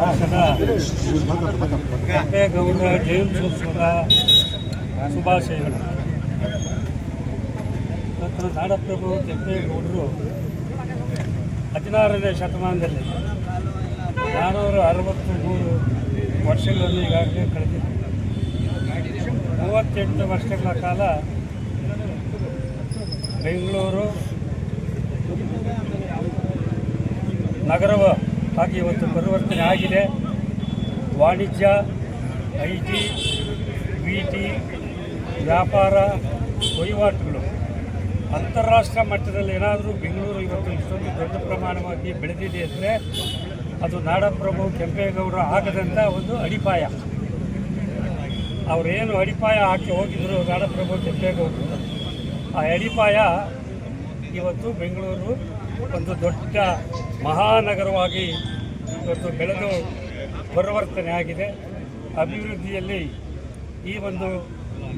ವರ್ಷದ ಕೆಂಪೇಗೌಡರ ಜಯಂತ್ಯೋತ್ಸವದ ಶುಭಾಶಯಗಳು. ಇವತ್ತು ನಾಡಪ್ರಭು ಕೆಂಪೇಗೌಡರು 16ನೇ ಶತಮಾನದಲ್ಲಿ 463 ವರ್ಷಗಳನ್ನು ಈಗಾಗಲೇ ಕಳೆದಿದೆ. 38 ವರ್ಷಗಳ ಕಾಲ ಬೆಂಗಳೂರು ನಗರವಾಗಿ ಇವತ್ತು ಪರಿವರ್ತನೆ ಆಗಿದೆ. ವಾಣಿಜ್ಯ, IT, BT, ವ್ಯಾಪಾರ ವಹಿವಾಟುಗಳು ಅಂತಾರಾಷ್ಟ್ರೀಯ ಮಟ್ಟದಲ್ಲಿ ಏನಾದರೂ ಬೆಂಗಳೂರು ಇವತ್ತು ಇಷ್ಟೊಂದು ದೊಡ್ಡ ಪ್ರಮಾಣವಾಗಿ ಬೆಳೆದಿದೆ ಅಂದರೆ ಅದು ನಾಡಪ್ರಭು ಕೆಂಪೇಗೌಡರು ಆಗದಂಥ ಒಂದು ಅಡಿಪಾಯ. ಅವರೇನು ಅಡಿಪಾಯ ಹಾಕಿ ಹೋಗಿದ್ರು ನಾಡಪ್ರಭು ಕೆಂಪೇಗೌಡರು, ಆ ಅಡಿಪಾಯ ಇವತ್ತು ಬೆಂಗಳೂರು ಒಂದು ದೊಡ್ಡ ಮಹಾನಗರವಾಗಿ ಇವತ್ತು ಬೆಳೆದು ಪರಿವರ್ತನೆ ಆಗಿದೆ. ಅಭಿವೃದ್ಧಿಯಲ್ಲಿ ಈ ಒಂದು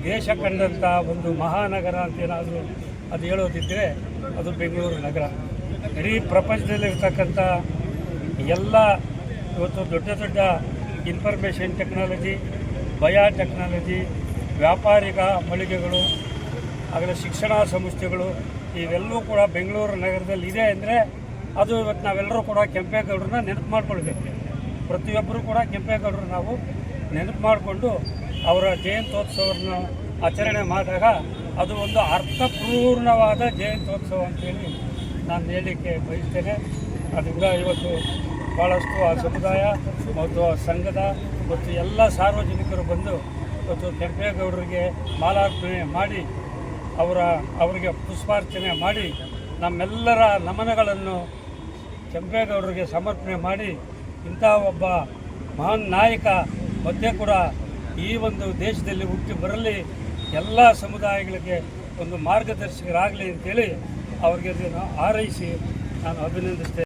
ದೇಶ ಕಂಡಂಥ ಒಂದು ಮಹಾನಗರ ಅಂತ ಏನಾದರೂ ಅದು ಹೇಳೋದಿದ್ದರೆ ಅದು ಬೆಂಗಳೂರು ನಗರ. ಇಡೀ ಪ್ರಪಂಚದಲ್ಲಿರ್ತಕ್ಕಂಥ ಎಲ್ಲ ಇವತ್ತು ದೊಡ್ಡ ದೊಡ್ಡ ಇನ್ಫಾರ್ಮೇಷನ್ ಟೆಕ್ನಾಲಜಿ, ಬಯೋಟೆಕ್ನಾಲಜಿ, ವ್ಯಾಪಾರಿಕ ಮಳಿಗೆಗಳು, ಹಾಗೆ ಶಿಕ್ಷಣ ಸಂಸ್ಥೆಗಳು ಇವೆಲ್ಲವೂ ಕೂಡ ಬೆಂಗಳೂರು ನಗರದಲ್ಲಿ ಇದೆ ಅಂದರೆ ಅದು ಇವತ್ತು ನಾವೆಲ್ಲರೂ ಕೂಡ ಕೆಂಪೇಗೌಡರನ್ನ ನೆನಪು ಮಾಡ್ಕೊಳ್ಬೇಕು. ಪ್ರತಿಯೊಬ್ಬರೂ ಕೂಡ ಕೆಂಪೇಗೌಡರು ನಾವು ನೆನಪು ಮಾಡಿಕೊಂಡು ಅವರ ಜಯಂತ್ಯೋತ್ಸವವನ್ನು ಆಚರಣೆ ಮಾಡಿದಾಗ ಅದು ಒಂದು ಅರ್ಥಪೂರ್ಣವಾದ ಜಯಂತ್ಯೋತ್ಸವ ಅಂತೇಳಿ ನಾನು ಹೇಳಲಿಕ್ಕೆ ಬಯಸ್ತೇನೆ. ಅದರಿಂದ ಇವತ್ತು ಭಾಳಷ್ಟು ಆ ಸಮುದಾಯ ಮತ್ತು ಆ ಸಂಘದ ಮತ್ತು ಎಲ್ಲ ಸಾರ್ವಜನಿಕರು ಬಂದು ಇವತ್ತು ಕೆಂಪೇಗೌಡರಿಗೆ ಮಾಲಾರ್ಪಣೆ ಮಾಡಿ ಅವರಿಗೆ ಪುಷ್ಪಾರ್ಚನೆ ಮಾಡಿ ನಮ್ಮೆಲ್ಲರ ನಮನಗಳನ್ನು ಕೆಂಪೇಗೌಡರಿಗೆ ಸಮರ್ಪಣೆ ಮಾಡಿ ಇಂಥ ಒಬ್ಬ ಮಹಾನ್ ನಾಯಕ ಮಧ್ಯೆ ಕೂಡ ಈ ಒಂದು ದೇಶದಲ್ಲಿ ಹುಟ್ಟಿ ಬರಲಿ, ಎಲ್ಲ ಸಮುದಾಯಗಳಿಗೆ ಒಂದು ಮಾರ್ಗದರ್ಶಕರಾಗಲಿ ಅಂತೇಳಿ ಅವರಿಗೆ ಹಾರೈಸಿ ನಾನು ಅಭಿನಂದಿಸ್ತೇನೆ.